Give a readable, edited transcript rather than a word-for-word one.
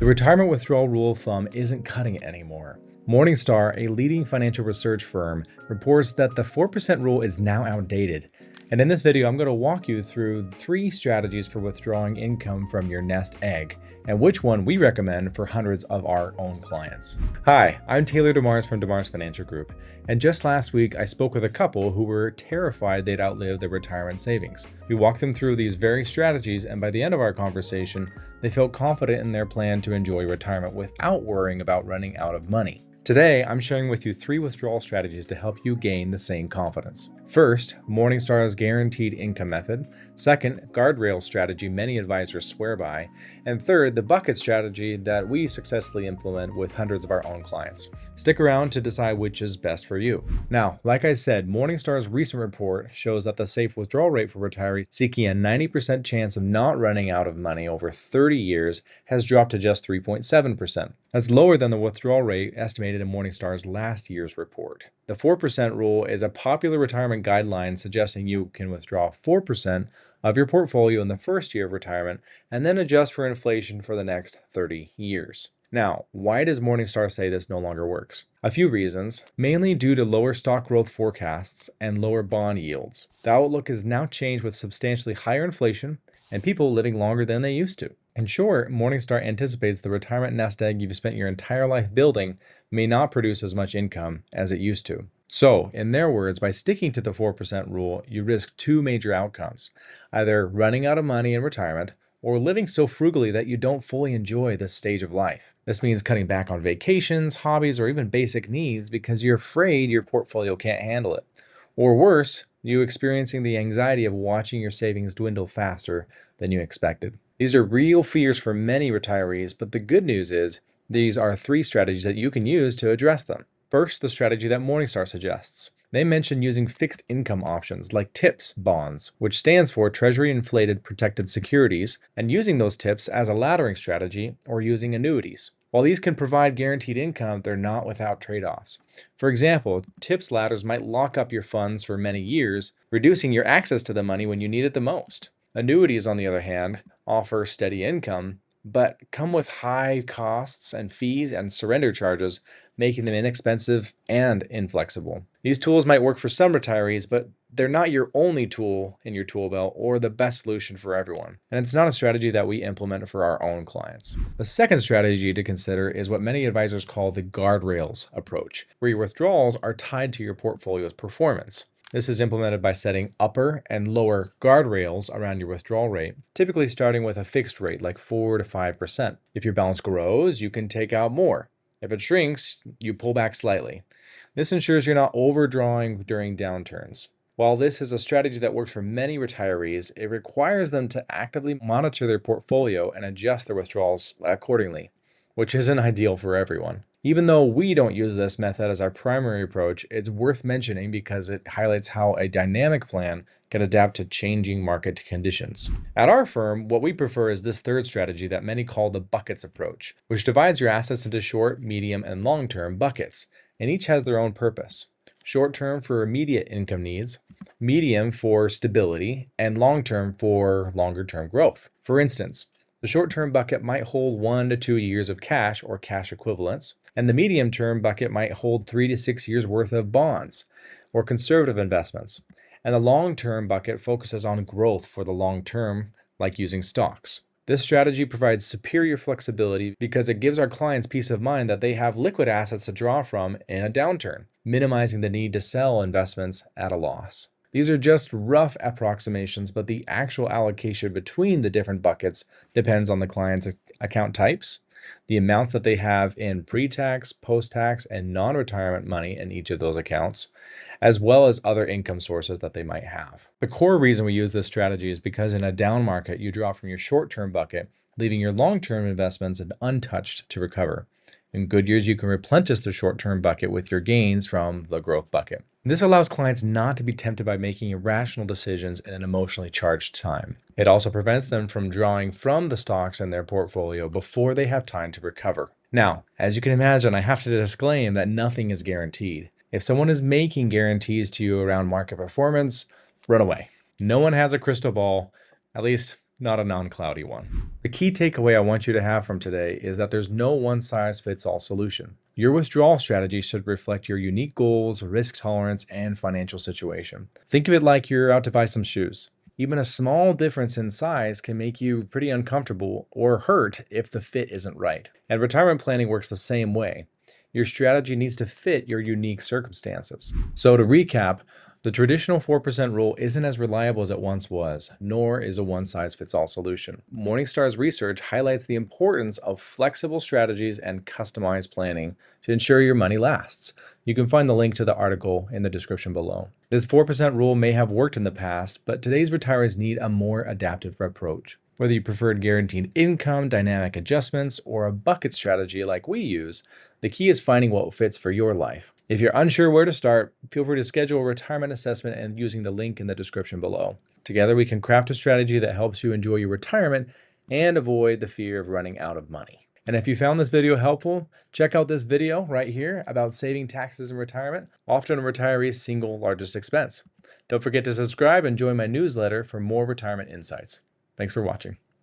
The retirement withdrawal rule of thumb isn't cutting it anymore. Morningstar, a leading financial research firm, reports that the 4% rule is now outdated. And in this video, I'm going to walk you through 3 strategies for withdrawing income from your nest egg, and which one we recommend for hundreds of our own clients. Hi, I'm Taylor DeMars from DeMars Financial Group, and just last week I spoke with a couple who were terrified they'd outlive their retirement savings. We walked them through these very strategies, and by the end of our conversation, they felt confident in their plan to enjoy retirement without worrying about running out of money. Today, I'm sharing with you 3 withdrawal strategies to help you gain the same confidence. First, Morningstar's guaranteed income method. Second, Guardrails strategy many advisors swear by. And third, the bucket strategy that we successfully implement with hundreds of our own clients. Stick around to decide which is best for you. Now, like I said, Morningstar's recent report shows that the safe withdrawal rate for retirees seeking a 90% chance of not running out of money over 30 years has dropped to just 3.7%. That's lower than the withdrawal rate estimated in Morningstar's last year's report. The 4% rule is a popular retirement guideline suggesting you can withdraw 4% of your portfolio in the first year of retirement and then adjust for inflation for the next 30 years. Now, why does Morningstar say this no longer works? A few reasons, mainly due to lower stock growth forecasts and lower bond yields. The outlook is now changed with substantially higher inflation and people living longer than they used to. In short, Morningstar anticipates the retirement nest egg you've spent your entire life building may not produce as much income as it used to. So, in their words, by sticking to the 4% rule, you risk 2 major outcomes, either running out of money in retirement or living so frugally that you don't fully enjoy this stage of life. This means cutting back on vacations, hobbies, or even basic needs because you're afraid your portfolio can't handle it. Or worse, you experiencing the anxiety of watching your savings dwindle faster than you expected. These are real fears for many retirees, but the good news is these are 3 strategies that you can use to address them. First, the strategy that Morningstar suggests. They mention using fixed income options like TIPS bonds, which stands for Treasury Inflated Protected Securities, and using those TIPS as a laddering strategy or using annuities. While these can provide guaranteed income, they're not without trade-offs. For example, TIPS ladders might lock up your funds for many years, reducing your access to the money when you need it the most. Annuities, on the other hand, offer steady income, but come with high costs and fees and surrender charges, making them inexpensive and inflexible. These tools might work for some retirees, but they're not your only tool in your tool belt or the best solution for everyone. And it's not a strategy that we implement for our own clients. The second strategy to consider is what many advisors call the guardrails approach, where your withdrawals are tied to your portfolio's performance. This is implemented by setting upper and lower guardrails around your withdrawal rate, typically starting with a fixed rate like 4 to 5%. If your balance grows, you can take out more. If it shrinks, you pull back slightly. This ensures you're not overdrawing during downturns. While this is a strategy that works for many retirees, it requires them to actively monitor their portfolio and adjust their withdrawals accordingly, which isn't ideal for everyone. Even though we don't use this method as our primary approach, it's worth mentioning because it highlights how a dynamic plan can adapt to changing market conditions. At our firm, what we prefer is this third strategy that many call the buckets approach, which divides your assets into short, medium, and long-term buckets, and each has their own purpose. Short-term for immediate income needs, medium for stability, and long-term for longer-term growth. For instance, the short-term bucket might hold 1 to 2 years of cash or cash equivalents, and the medium-term bucket might hold 3 to 6 years worth of bonds or conservative investments. And the long-term bucket focuses on growth for the long term, like using stocks. This strategy provides superior flexibility because it gives our clients peace of mind that they have liquid assets to draw from in a downturn, minimizing the need to sell investments at a loss. These are just rough approximations, but the actual allocation between the different buckets depends on the client's account types, the amounts that they have in pre-tax, post-tax, and non-retirement money in each of those accounts, as well as other income sources that they might have. The core reason we use this strategy is because in a down market, you draw from your short-term bucket, leaving your long-term investments untouched to recover. In good years, you can replenish the short-term bucket with your gains from the growth bucket. This allows clients not to be tempted by making irrational decisions in an emotionally charged time. It also prevents them from drawing from the stocks in their portfolio before they have time to recover. Now, as you can imagine, I have to disclaim that nothing is guaranteed. If someone is making guarantees to you around market performance, run away. No one has a crystal ball, at least not a non-cloudy one. The key takeaway I want you to have from today is that there's no one-size-fits-all solution. Your withdrawal strategy should reflect your unique goals, risk tolerance, and financial situation. Think of it like you're out to buy some shoes. Even a small difference in size can make you pretty uncomfortable or hurt if the fit isn't right. And retirement planning works the same way. Your strategy needs to fit your unique circumstances. So to recap, the traditional 4% rule isn't as reliable as it once was, nor is a one-size-fits-all solution. Morningstar's research highlights the importance of flexible strategies and customized planning to ensure your money lasts. You can find the link to the article in the description below. This 4% rule may have worked in the past, but today's retirees need a more adaptive approach. Whether you preferred guaranteed income, dynamic adjustments, or a bucket strategy like we use, the key is finding what fits for your life. If you're unsure where to start, feel free to schedule a retirement assessment and using the link in the description below. Together, we can craft a strategy that helps you enjoy your retirement and avoid the fear of running out of money. And if you found this video helpful, check out this video right here about saving taxes in retirement, often a retiree's single largest expense. Don't forget to subscribe and join my newsletter for more retirement insights. Thanks for watching.